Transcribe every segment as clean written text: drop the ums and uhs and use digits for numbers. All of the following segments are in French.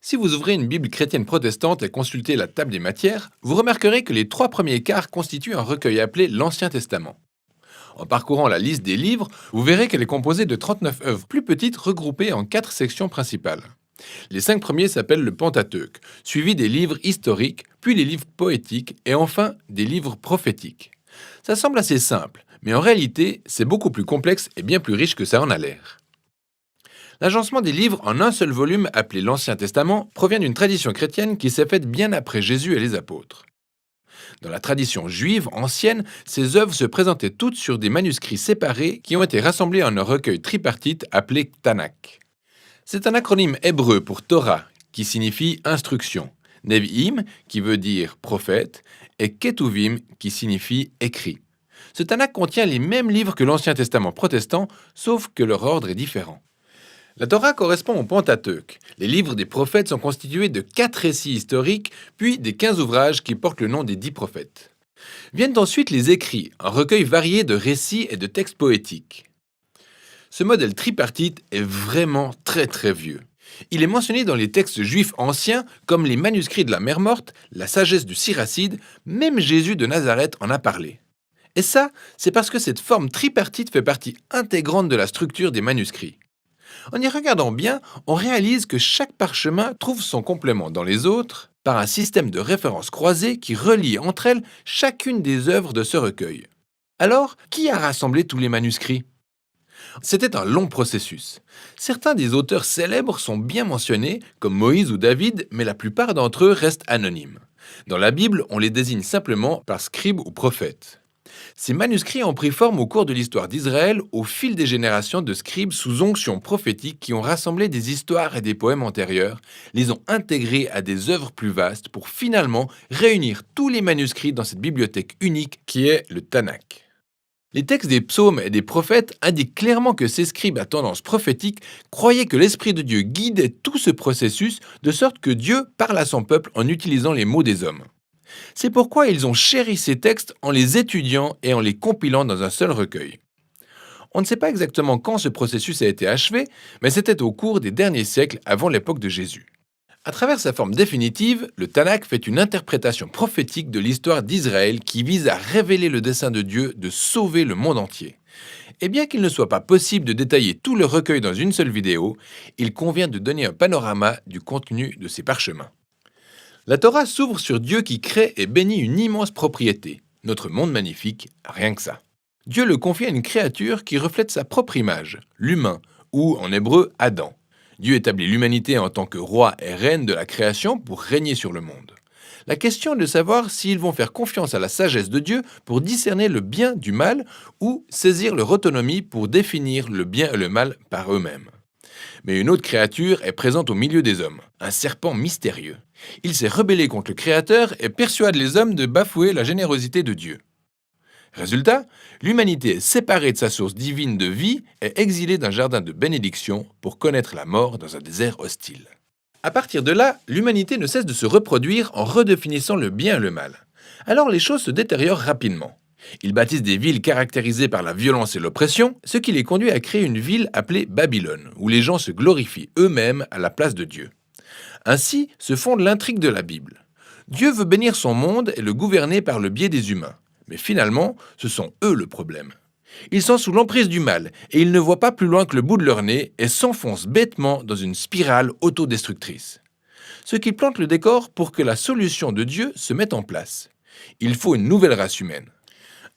Si vous ouvrez une Bible chrétienne protestante et consultez la table des matières, vous remarquerez que les trois premiers quarts constituent un recueil appelé l'Ancien Testament. En parcourant la liste des livres, vous verrez qu'elle est composée de 39 œuvres plus petites regroupées en quatre sections principales. Les cinq premiers s'appellent le Pentateuque, suivi des livres historiques, puis les livres poétiques et enfin des livres prophétiques. Ça semble assez simple, mais en réalité, c'est beaucoup plus complexe et bien plus riche que ça en a l'air. L'agencement des livres en un seul volume appelé l'Ancien Testament provient d'une tradition chrétienne qui s'est faite bien après Jésus et les apôtres. Dans la tradition juive ancienne, ces œuvres se présentaient toutes sur des manuscrits séparés qui ont été rassemblés en un recueil tripartite appelé Tanakh. C'est un acronyme hébreu pour Torah, qui signifie instruction, Nevi'im, qui veut dire prophète, et Ketuvim, qui signifie écrit. Ce Tanakh contient les mêmes livres que l'Ancien Testament protestant, sauf que leur ordre est différent. La Torah correspond au Pentateuque. Les livres des prophètes sont constitués de 4 récits historiques, puis des 15 ouvrages qui portent le nom des 10 prophètes. Viennent ensuite les écrits, un recueil varié de récits et de textes poétiques. Ce modèle tripartite est vraiment très vieux. Il est mentionné dans les textes juifs anciens comme les manuscrits de la Mer Morte, la sagesse du Siracide, même Jésus de Nazareth en a parlé. Et ça, c'est parce que cette forme tripartite fait partie intégrante de la structure des manuscrits. En y regardant bien, on réalise que chaque parchemin trouve son complément dans les autres par un système de références croisées qui relie entre elles chacune des œuvres de ce recueil. Alors, qui a rassemblé tous les manuscrits? C'était un long processus. Certains des auteurs célèbres sont bien mentionnés, comme Moïse ou David, mais la plupart d'entre eux restent anonymes. Dans la Bible, on les désigne simplement par scribe ou prophète. Ces manuscrits ont pris forme au cours de l'histoire d'Israël au fil des générations de scribes sous onction prophétique qui ont rassemblé des histoires et des poèmes antérieurs, les ont intégrés à des œuvres plus vastes pour finalement réunir tous les manuscrits dans cette bibliothèque unique qui est le Tanakh. Les textes des psaumes et des prophètes indiquent clairement que ces scribes à tendance prophétique croyaient que l'Esprit de Dieu guidait tout ce processus de sorte que Dieu parle à son peuple en utilisant les mots des hommes. C'est pourquoi ils ont chéri ces textes en les étudiant et en les compilant dans un seul recueil. On ne sait pas exactement quand ce processus a été achevé, mais c'était au cours des derniers siècles avant l'époque de Jésus. À travers sa forme définitive, le Tanakh fait une interprétation prophétique de l'histoire d'Israël qui vise à révéler le dessein de Dieu de sauver le monde entier. Et bien qu'il ne soit pas possible de détailler tout le recueil dans une seule vidéo, il convient de donner un panorama du contenu de ces parchemins. La Torah s'ouvre sur Dieu qui crée et bénit une immense propriété, notre monde magnifique, rien que ça. Dieu le confie à une créature qui reflète sa propre image, l'humain, ou en hébreu Adam. Dieu établit l'humanité en tant que roi et reine de la création pour régner sur le monde. La question est de savoir s'ils vont faire confiance à la sagesse de Dieu pour discerner le bien du mal ou saisir leur autonomie pour définir le bien et le mal par eux-mêmes. Mais une autre créature est présente au milieu des hommes, un serpent mystérieux. Il s'est rebellé contre le Créateur et persuade les hommes de bafouer la générosité de Dieu. Résultat, l'humanité est séparée de sa source divine de vie et exilée d'un jardin de bénédiction pour connaître la mort dans un désert hostile. À partir de là, l'humanité ne cesse de se reproduire en redéfinissant le bien et le mal. Alors les choses se détériorent rapidement. Ils bâtissent des villes caractérisées par la violence et l'oppression, ce qui les conduit à créer une ville appelée Babylone, où les gens se glorifient eux-mêmes à la place de Dieu. Ainsi se fonde l'intrigue de la Bible. Dieu veut bénir son monde et le gouverner par le biais des humains. Mais finalement, ce sont eux le problème. Ils sont sous l'emprise du mal et ils ne voient pas plus loin que le bout de leur nez et s'enfoncent bêtement dans une spirale autodestructrice. Ce qui plante le décor pour que la solution de Dieu se mette en place. Il faut une nouvelle race humaine.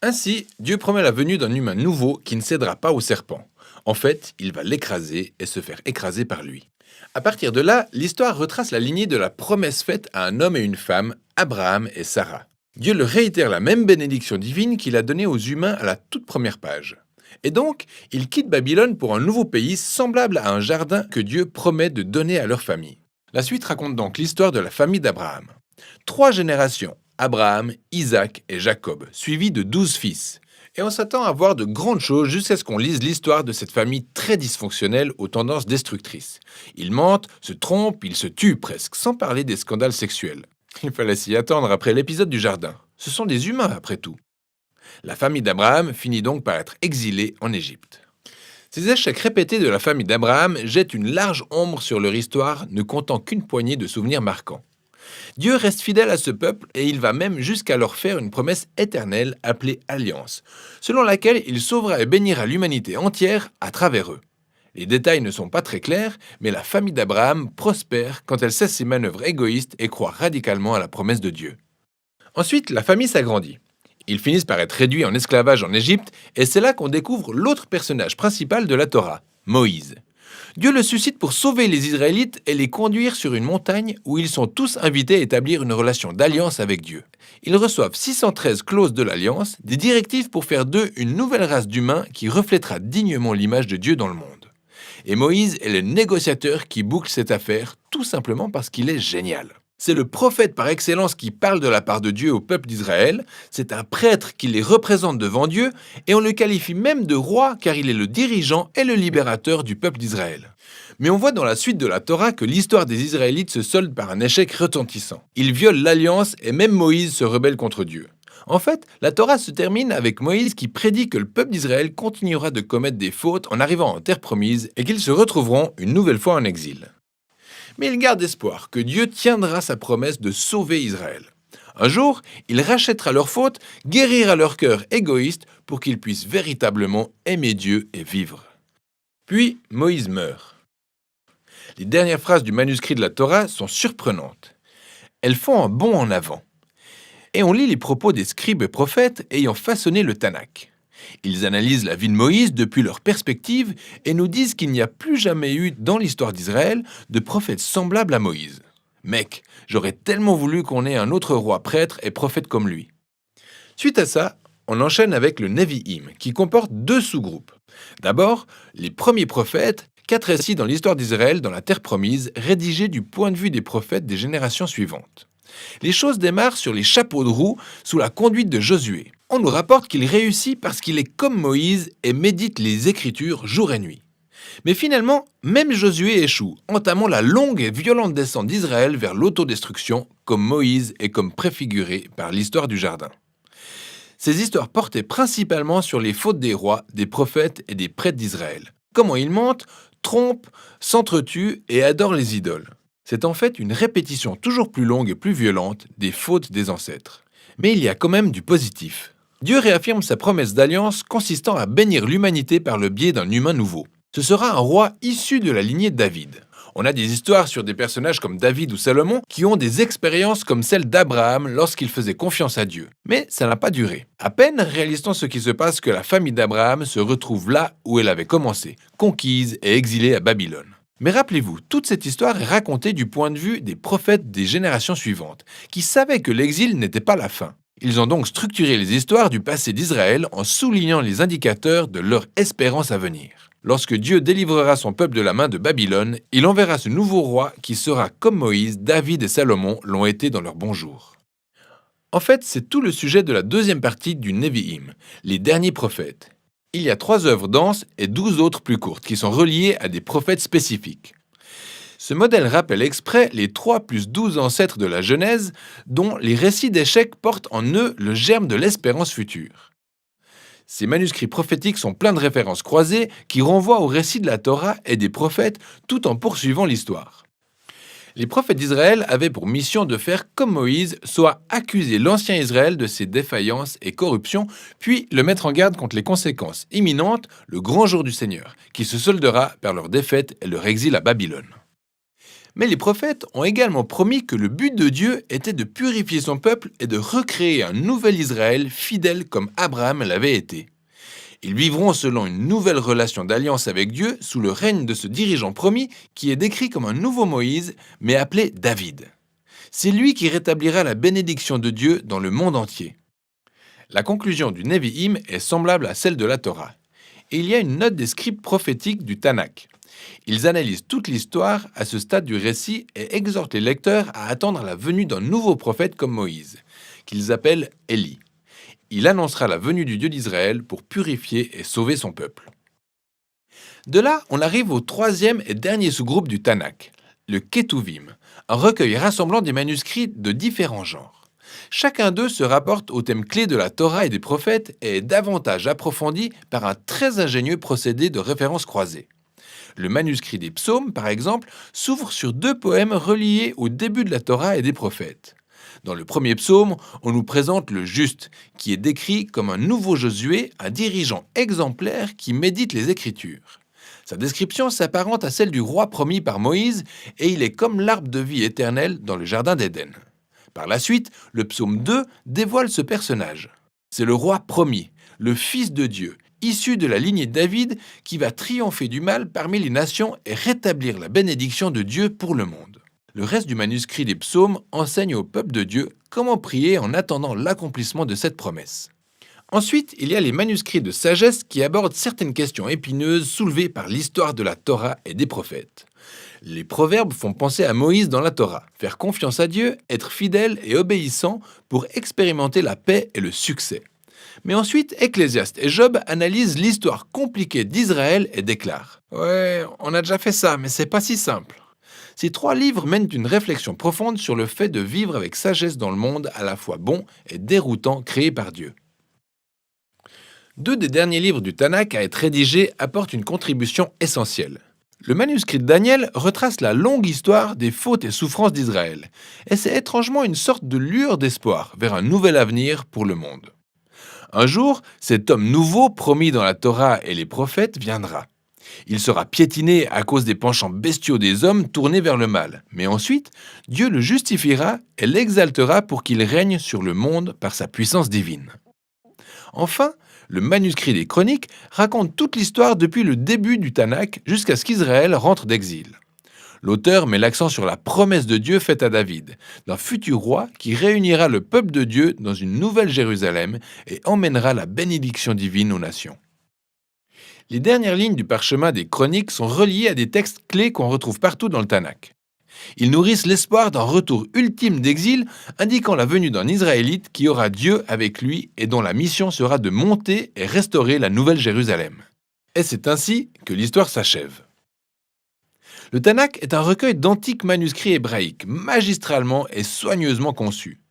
Ainsi, Dieu promet la venue d'un humain nouveau qui ne cédera pas au serpent. En fait, il va l'écraser et se faire écraser par lui. À partir de là, l'histoire retrace la lignée de la promesse faite à un homme et une femme, Abraham et Sarah. Dieu leur réitère la même bénédiction divine qu'il a donnée aux humains à la toute première page. Et donc, ils quittent Babylone pour un nouveau pays semblable à un jardin que Dieu promet de donner à leur famille. La suite raconte donc l'histoire de la famille d'Abraham. 3 générations, Abraham, Isaac et Jacob, suivis de 12 fils. Et on s'attend à voir de grandes choses jusqu'à ce qu'on lise l'histoire de cette famille très dysfonctionnelle aux tendances destructrices. Ils mentent, se trompent, ils se tuent presque, sans parler des scandales sexuels. Il fallait s'y attendre après l'épisode du jardin. Ce sont des humains après tout. La famille d'Abraham finit donc par être exilée en Égypte. Ces échecs répétés de la famille d'Abraham jettent une large ombre sur leur histoire, ne comptant qu'une poignée de souvenirs marquants. Dieu reste fidèle à ce peuple et il va même jusqu'à leur faire une promesse éternelle appelée Alliance, selon laquelle il sauvera et bénira l'humanité entière à travers eux. Les détails ne sont pas très clairs, mais la famille d'Abraham prospère quand elle cesse ses manœuvres égoïstes et croit radicalement à la promesse de Dieu. Ensuite, la famille s'agrandit. Ils finissent par être réduits en esclavage en Égypte, et c'est là qu'on découvre l'autre personnage principal de la Torah, Moïse. Dieu le suscite pour sauver les Israélites et les conduire sur une montagne où ils sont tous invités à établir une relation d'alliance avec Dieu. Ils reçoivent 613 clauses de l'alliance, des directives pour faire d'eux une nouvelle race d'humains qui reflètera dignement l'image de Dieu dans le monde. Et Moïse est le négociateur qui boucle cette affaire tout simplement parce qu'il est génial. C'est le prophète par excellence qui parle de la part de Dieu au peuple d'Israël, c'est un prêtre qui les représente devant Dieu, et on le qualifie même de roi car il est le dirigeant et le libérateur du peuple d'Israël. Mais on voit dans la suite de la Torah que l'histoire des Israélites se solde par un échec retentissant. Ils violent l'alliance et même Moïse se rebelle contre Dieu. En fait, la Torah se termine avec Moïse qui prédit que le peuple d'Israël continuera de commettre des fautes en arrivant en terre promise et qu'ils se retrouveront une nouvelle fois en exil. Mais il garde espoir que Dieu tiendra sa promesse de sauver Israël. Un jour, il rachètera leurs fautes, guérira leur cœur égoïste pour qu'ils puissent véritablement aimer Dieu et vivre. Puis, Moïse meurt. Les dernières phrases du manuscrit de la Torah sont surprenantes. Elles font un bond en avant. Et on lit les propos des scribes et prophètes ayant façonné le Tanakh. Ils analysent la vie de Moïse depuis leur perspective et nous disent qu'il n'y a plus jamais eu dans l'histoire d'Israël de prophète semblable à Moïse. Mec, j'aurais tellement voulu qu'on ait un autre roi prêtre et prophète comme lui. Suite à ça, on enchaîne avec le Nevi'im, qui comporte deux sous-groupes. D'abord, les premiers prophètes, 4 récits dans l'histoire d'Israël dans la terre promise, rédigés du point de vue des prophètes des générations suivantes. Les choses démarrent sur les chapeaux de roue sous la conduite de Josué. On nous rapporte qu'il réussit parce qu'il est comme Moïse et médite les Écritures jour et nuit. Mais finalement, même Josué échoue, entamant la longue et violente descente d'Israël vers l'autodestruction, comme Moïse et comme préfiguré par l'histoire du jardin. Ces histoires portaient principalement sur les fautes des rois, des prophètes et des prêtres d'Israël. Comment ils mentent, trompent, s'entretuent et adorent les idoles. C'est en fait une répétition toujours plus longue et plus violente des fautes des ancêtres. Mais il y a quand même du positif. Dieu réaffirme sa promesse d'alliance consistant à bénir l'humanité par le biais d'un humain nouveau. Ce sera un roi issu de la lignée de David. On a des histoires sur des personnages comme David ou Salomon qui ont des expériences comme celle d'Abraham lorsqu'il faisait confiance à Dieu. Mais ça n'a pas duré. À peine réalise-t-on ce qui se passe que la famille d'Abraham se retrouve là où elle avait commencé, conquise et exilée à Babylone. Mais rappelez-vous, toute cette histoire est racontée du point de vue des prophètes des générations suivantes, qui savaient que l'exil n'était pas la fin. Ils ont donc structuré les histoires du passé d'Israël en soulignant les indicateurs de leur espérance à venir. Lorsque Dieu délivrera son peuple de la main de Babylone, il enverra ce nouveau roi qui sera comme Moïse, David et Salomon l'ont été dans leur bon jour. En fait, c'est tout le sujet de la deuxième partie du Nevi'im, les derniers prophètes. Il y a 3 œuvres denses et 12 autres plus courtes qui sont reliées à des prophètes spécifiques. Ce modèle rappelle exprès les 3 plus 12 ancêtres de la Genèse, dont les récits d'échecs portent en eux le germe de l'espérance future. Ces manuscrits prophétiques sont pleins de références croisées qui renvoient au récit de la Torah et des prophètes tout en poursuivant l'histoire. Les prophètes d'Israël avaient pour mission de faire comme Moïse, soit accuser l'ancien Israël de ses défaillances et corruptions, puis le mettre en garde contre les conséquences imminentes, le grand jour du Seigneur, qui se soldera par leur défaite et leur exil à Babylone. Mais les prophètes ont également promis que le but de Dieu était de purifier son peuple et de recréer un nouvel Israël fidèle comme Abraham l'avait été. Ils vivront selon une nouvelle relation d'alliance avec Dieu sous le règne de ce dirigeant promis qui est décrit comme un nouveau Moïse, mais appelé David. C'est lui qui rétablira la bénédiction de Dieu dans le monde entier. La conclusion du Nevi'im est semblable à celle de la Torah. Et il y a une note des scribes prophétiques du Tanakh. Ils analysent toute l'histoire à ce stade du récit et exhortent les lecteurs à attendre la venue d'un nouveau prophète comme Moïse, qu'ils appellent Élie. Il annoncera la venue du Dieu d'Israël pour purifier et sauver son peuple. De là, on arrive au 3e et dernier sous-groupe du Tanakh, le Ketuvim, un recueil rassemblant des manuscrits de différents genres. Chacun d'eux se rapporte au thème clé de la Torah et des prophètes et est davantage approfondi par un très ingénieux procédé de référence croisée. Le manuscrit des psaumes, par exemple, s'ouvre sur 2 poèmes reliés au début de la Torah et des prophètes. Dans le premier psaume, on nous présente le juste, qui est décrit comme un nouveau Josué, un dirigeant exemplaire qui médite les Écritures. Sa description s'apparente à celle du roi promis par Moïse, et il est comme l'arbre de vie éternelle dans le jardin d'Éden. Par la suite, le psaume 2 dévoile ce personnage. C'est le roi promis, le Fils de Dieu, issu de la lignée de David, qui va triompher du mal parmi les nations et rétablir la bénédiction de Dieu pour le monde. Le reste du manuscrit des psaumes enseigne au peuple de Dieu comment prier en attendant l'accomplissement de cette promesse. Ensuite, il y a les manuscrits de sagesse qui abordent certaines questions épineuses soulevées par l'histoire de la Torah et des prophètes. Les proverbes font penser à Moïse dans la Torah, faire confiance à Dieu, être fidèle et obéissant pour expérimenter la paix et le succès. Mais ensuite, Ecclésiaste et Job analysent l'histoire compliquée d'Israël et déclarent « Ouais, on a déjà fait ça, mais c'est pas si simple ». Ces 3 livres mènent une réflexion profonde sur le fait de vivre avec sagesse dans le monde à la fois bon et déroutant créé par Dieu. 2 des derniers livres du Tanakh à être rédigés apportent une contribution essentielle. Le manuscrit de Daniel retrace la longue histoire des fautes et souffrances d'Israël, et c'est étrangement une sorte de lueur d'espoir vers un nouvel avenir pour le monde. Un jour, cet homme nouveau promis dans la Torah et les prophètes viendra. Il sera piétiné à cause des penchants bestiaux des hommes tournés vers le mal, mais ensuite, Dieu le justifiera et l'exaltera pour qu'il règne sur le monde par sa puissance divine. Enfin, le manuscrit des Chroniques raconte toute l'histoire depuis le début du Tanakh jusqu'à ce qu'Israël rentre d'exil. L'auteur met l'accent sur la promesse de Dieu faite à David, d'un futur roi qui réunira le peuple de Dieu dans une nouvelle Jérusalem et emmènera la bénédiction divine aux nations. Les dernières lignes du parchemin des Chroniques sont reliées à des textes clés qu'on retrouve partout dans le Tanakh. Ils nourrissent l'espoir d'un retour ultime d'exil, indiquant la venue d'un Israélite qui aura Dieu avec lui et dont la mission sera de monter et restaurer la nouvelle Jérusalem. Et c'est ainsi que l'histoire s'achève. Le Tanakh est un recueil d'antiques manuscrits hébraïques, magistralement et soigneusement conçus.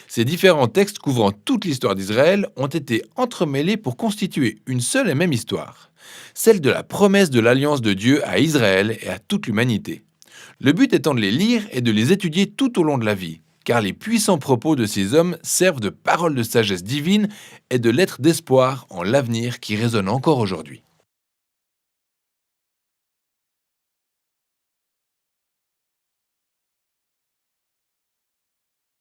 Ces différents textes couvrant toute l'histoire d'Israël ont été entremêlés pour constituer une seule et même histoire, celle de la promesse de l'alliance de Dieu à Israël et à toute l'humanité. Le but étant de les lire et de les étudier tout au long de la vie, car les puissants propos de ces hommes servent de paroles de sagesse divine et de lettres d'espoir en l'avenir qui résonne encore aujourd'hui.